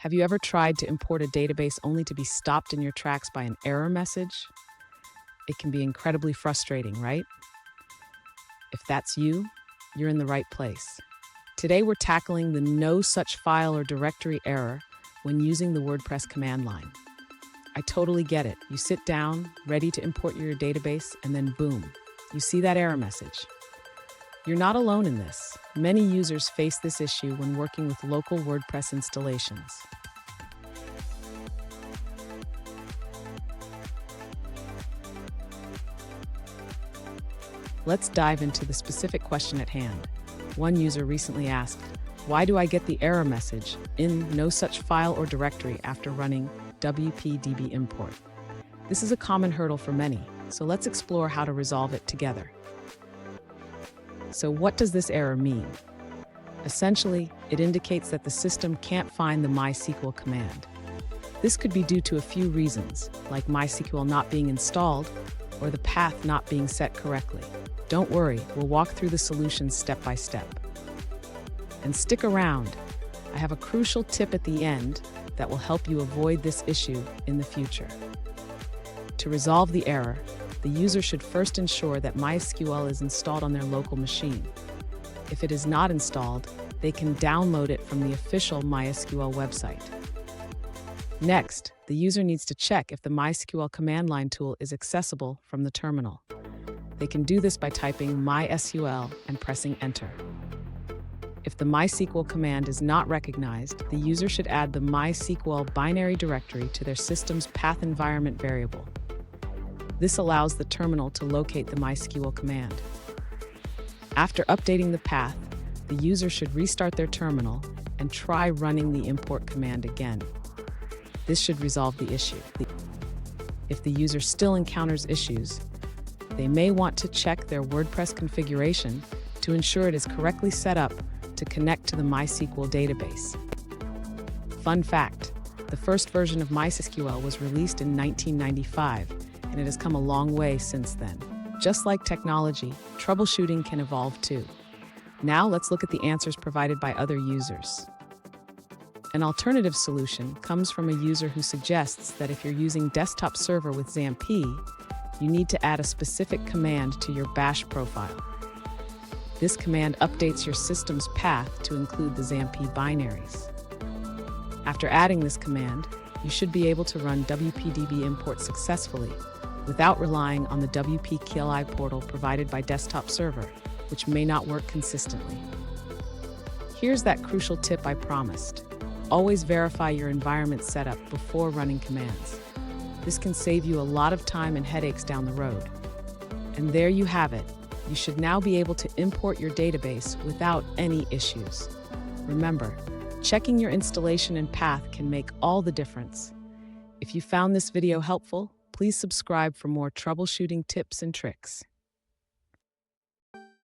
Have you ever tried to import a database only to be stopped in your tracks by an error message? It can be incredibly frustrating, right? If that's you, you're in the right place. Today we're tackling the no such file or directory error when using the WordPress command line. I totally get it. You sit down, ready to import your database, and then boom, you see that error message. You're not alone in this. Many users face this issue when working with local WordPress installations. Let's dive into the specific question at hand. One user recently asked, "Why do I get the error message in no such file or directory after running wp-db import?" This is a common hurdle for many, so let's explore how to resolve it together. So what does this error mean? Essentially, it indicates that the system can't find the MySQL command. This could be due to a few reasons, like MySQL not being installed or the path not being set correctly. Don't worry, we'll walk through the solutions step by step. And stick around. I have a crucial tip at the end that will help you avoid this issue in the future. To resolve the error, the user should first ensure that MySQL is installed on their local machine. If it is not installed, they can download it from the official MySQL website. Next, the user needs to check if the MySQL command line tool is accessible from the terminal. They can do this by typing mysql and pressing enter. If the MySQL command is not recognized, the user should add the MySQL binary directory to their system's path environment variable. This allows the terminal to locate the MySQL command. After updating the path, the user should restart their terminal and try running the import command again. This should resolve the issue. If the user still encounters issues, they may want to check their WordPress configuration to ensure it is correctly set up to connect to the MySQL database. Fun fact, the first version of MySQL was released in 1995, and it has come a long way since then. Just like technology, troubleshooting can evolve too. Now let's look at the answers provided by other users. An alternative solution comes from a user who suggests that if you're using desktop server with XAMPP, you need to add a specific command to your bash profile. This command updates your system's path to include the XAMPP binaries. After adding this command, you should be able to run wp-db import successfully without relying on the wp-kli portal provided by desktop server, which may not work consistently. Here's that crucial tip I promised. Always verify your environment setup before running commands. This can save you a lot of time and headaches down the road. And there you have it. You should now be able to import your database without any issues. Remember, checking your installation and path can make all the difference. If you found this video helpful, please subscribe for more troubleshooting tips and tricks.